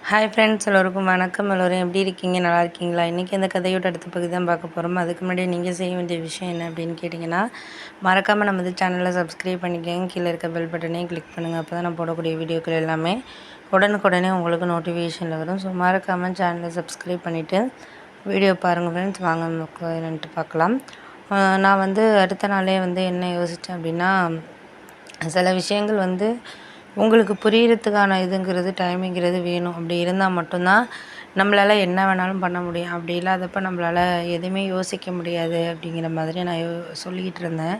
Hi friends, எல்லோருக்கும் வணக்கம். எல்லோரும் எப்படி இருக்கீங்க? நல்லா இருக்கீங்களா? இன்றைக்கி அந்த கதையோட அடுத்த பகுதி தான் பார்க்க போகிறோம். அதுக்கு முன்னாடி நீங்கள் செய்ய வேண்டிய விஷயம் என்ன அப்படின்னு கேட்டிங்கன்னா, மறக்காமல் நம்ம சேனலை சப்ஸ்கிரைப் பண்ணிக்கோங்க. கீழே இருக்க பெல் பட்டனையும் கிளிக் பண்ணுங்கள். அப்போ தான் நான் போடக்கூடிய வீடியோக்கள் எல்லாமே உடனுக்குடனே உங்களுக்கு நோட்டிஃபிகேஷனில் வரும். ஸோ மறக்காமல் சேனலை சப்ஸ்கிரைப் பண்ணிவிட்டு வீடியோ பாருங்கள் ஃப்ரெண்ட்ஸ். வாங்க என்னன்ட்டு பார்க்கலாம். நான் அடுத்த நாளே என்ன யோசித்தேன் அப்படின்னா, சில விஷயங்கள் உங்களுக்கு புரியறதுக்கான இதுங்கிறது டைமிங்கிறது வேணும். அப்படி இருந்தால் மட்டும்தான் நம்மளால் என்ன வேணாலும் பண்ண முடியும். அப்படி இல்லாதப்போ நம்மளால் எதுவுமே யோசிக்க முடியாது அப்படிங்கிற மாதிரி நான் சொல்லிக்கிட்டு இருந்தேன்.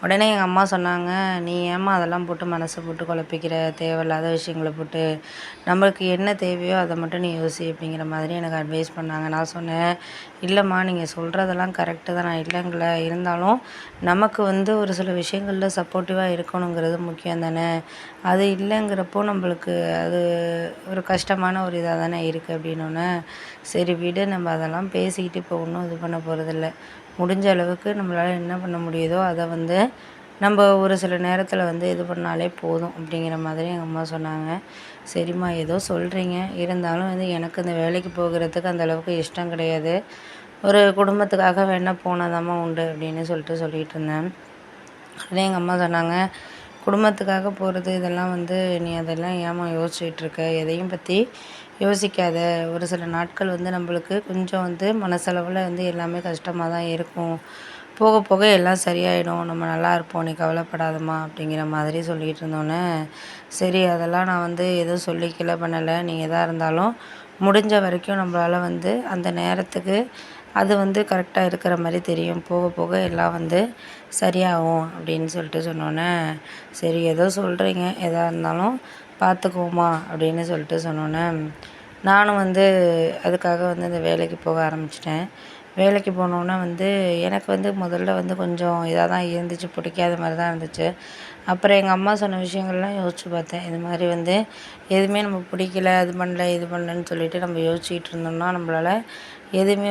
உடனே எங்கள் அம்மா சொன்னாங்க, "நீ ஏம்மா அதெல்லாம் போட்டு மனசை போட்டு குழப்பிக்கிற? தேவையில்லாத விஷயங்களை போட்டு நம்மளுக்கு என்ன தேவையோ அதை மட்டும் நீ யோசி" அப்படிங்கிற மாதிரி எனக்கு அட்வைஸ் பண்ணாங்க. நான் சொன்னேன், "இல்லைம்மா, நீங்கள் சொல்கிறதெல்லாம் கரெக்டு தான், நான் இல்லைங்கள. இருந்தாலும் நமக்கு ஒரு சில விஷயங்களில் சப்போர்ட்டிவாக இருக்கணுங்கிறது முக்கியம் தானே. அது இல்லைங்கிறப்போ நம்மளுக்கு அது ஒரு கஷ்டமான ஒரு இதாக தானே இருக்குது" அப்படின்னோடனே, "சரி விடு, நம்ம அதெல்லாம் பேசிக்கிட்டு இப்போ ஒன்றும் இது பண்ண போகிறதில்ல. முடிஞ்ச அளவுக்கு நம்மளால் என்ன பண்ண முடியுதோ அதை நம்ம ஒரு சில நேரத்தில் இது பண்ணாலே போதும்" அப்படிங்கிற மாதிரி எங்கள் அம்மா சொன்னாங்க. "சரிம்மா, ஏதோ சொல்கிறீங்க, இருந்தாலும் எனக்கு இந்த வேலைக்கு போகிறதுக்கு அந்தளவுக்கு இஷ்டம் கிடையாது. ஒரு குடும்பத்துக்காக வேணால் போனதாம்மா உண்டு" அப்படின்னு சொல்லிகிட்டு இருந்தேன். உடனே எங்கள் அம்மா சொன்னாங்க, "குடும்பத்துக்காக போகிறது இதெல்லாம் நீ அதெல்லாம் ஏம்மா யோசிச்சுட்ருக்க? எதையும் பற்றி யோசிக்காத. ஒரு சில நாட்கள் நம்மளுக்கு கொஞ்சம் மனசளவில் எல்லாமே கஷ்டமாக தான் இருக்கும். போக போக எல்லாம் சரியாயிடும். நம்ம நல்லா இருப்போம். நீ கவலைப்படாதம்மா" அப்படிங்கிற மாதிரி சொல்லிகிட்டு இருந்தோன்னே, சரி அதெல்லாம் நான் எதுவும் சொல்லிக்கல பண்ணலை. நீ எதாக இருந்தாலும் முடிஞ்ச வரைக்கும் நம்மளால் அந்த நேரத்துக்கு அது கரெக்டாக இருக்கிற மாதிரி தெரியும். போக போக எல்லாம் சரியாகும் அப்படின்னு சொன்னோன்னே, சரி ஏதோ சொல்கிறீங்க, எதாக இருந்தாலும் பார்த்துக்குவோம்மா அப்படின்னு சொன்னோன்னே, நானும் அதுக்காக அந்த வேலைக்கு போக ஆரம்பிச்சிட்டேன். வேலைக்கு போனோன்னே எனக்கு முதல்ல கொஞ்சம் இதாக தான் இருந்துச்சு, பிடிக்காத மாதிரி தான் இருந்துச்சு. அப்புறம் எங்கள் அம்மா சொன்ன விஷயங்கள்லாம் யோசித்து பார்த்தேன். இது மாதிரி எதுவுமே நமக்கு பிடிக்கல, அது பண்ணல இது பண்ணலன்னு சொல்லிட்டு நம்ம யோசிச்சுட்டு இருந்தோம்னா நம்மளால் எதுவுமே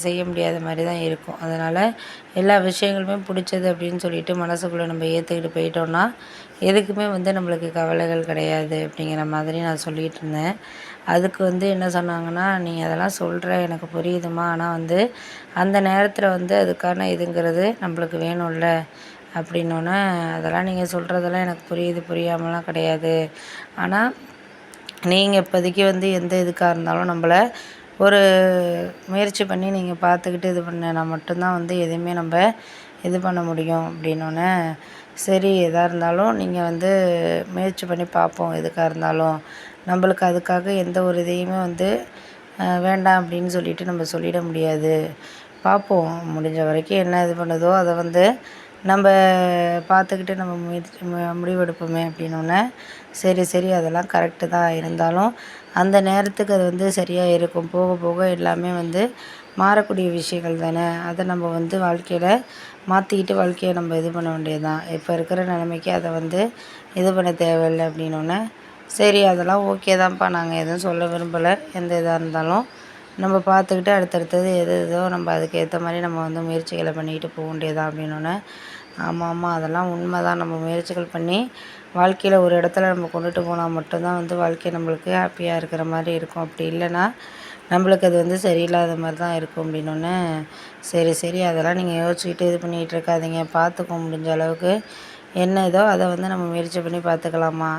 செய்ய முடியாத மாதிரி தான் இருக்கும். அதனால் எல்லா விஷயங்களுமே பிடிச்சது அப்படின்னு சொல்லிட்டு மனசுக்குள்ளே நம்ம ஏற்றுக்கிட்டு போயிட்டோம்னா எதுக்குமே நம்மளுக்கு கவலைகள் கிடையாது அப்படிங்கிற மாதிரி நான் சொல்லிகிட்டு இருந்தேன். அதுக்கு என்ன சொன்னாங்கன்னா, "நீ அதெல்லாம் சொல்கிற, எனக்கு புரியுதுமா. ஆனால் அந்த நேரத்தில் அதுக்கான இதுங்கிறது நம்மளுக்கு வேணும்ல" அப்படின்னோன்னே, "அதெல்லாம் நீங்கள் சொல்கிறதெல்லாம் எனக்கு புரியுது, புரியாமலாம் கிடையாது. ஆனால் நீங்கள் இப்போதைக்கு எந்த இதுக்காக இருந்தாலும் நம்மளை ஒரு முயற்சி பண்ணி நீங்கள் பார்த்துக்கிட்டு இது பண்ணா மட்டும்தான் எதுவுமே நம்ம இது பண்ண முடியும்" அப்படின்னோன்னே, சரி எதாக இருந்தாலும் நீங்கள் முயற்சி பண்ணி பார்ப்போம். எதுக்காக இருந்தாலும் நம்மளுக்கு அதுக்காக எந்த ஒரு இதையுமே வேண்டாம் அப்படின்னு சொல்லிட்டு நம்ம சொல்லிட முடியாது. பார்ப்போம், முடிஞ்ச வரைக்கும் என்ன இது பண்ணுதோ அதை நம்ம பார்த்துக்கிட்டு நம்ம முடிவெடுப்போமே அப்படின்னோடனே, சரி சரி அதெல்லாம் கரெக்டு தான். இருந்தாலும் அந்த நேரத்துக்கு அது சரியாக இருக்கும். போக போக எல்லாமே மாறக்கூடிய விஷயங்கள் தானே. அதை நம்ம வாழ்க்கையில் மாற்றிக்கிட்டு வாழ்க்கையை நம்ம இது பண்ண வேண்டியது தான். இப்போ இருக்கிற நிலைமைக்கு அதை இது பண்ண தேவையில்லை அப்படின்னோடனே, சரி அதெல்லாம் ஓகே தான்ப்பா, நாங்கள் எதுவும் சொல்ல விரும்பலை. எந்த இதாக இருந்தாலும் நம்ம பார்த்துக்கிட்டு அடுத்தடுத்தது எது எதோ நம்ம அதுக்கு ஏற்ற மாதிரி நம்ம முயற்சிகளை பண்ணிக்கிட்டு போக வேண்டியதான் அப்படின்னோடனே, ஆமாம் ஆமாம், அதெல்லாம் உண்மை தான். நம்ம முயற்சிகள் பண்ணி வாழ்க்கையில் ஒரு இடத்துல நம்ம கொண்டுட்டு போனால் மட்டும்தான் வாழ்க்கை நம்மளுக்கு ஹாப்பியாக இருக்கிற மாதிரி இருக்கும். அப்படி இல்லைன்னா நம்மளுக்கு அது சரியில்லாத மாதிரி தான் இருக்கும் அப்படின்னோடனே, சரி சரி அதெல்லாம் நீங்கள் யோசிச்சுக்கிட்டு இது பண்ணிகிட்டு இருக்காதீங்க. பார்த்துக்க முடிஞ்ச அளவுக்கு என்ன இதோ அதை நம்ம முயற்சி பண்ணி பார்த்துக்கலாமா.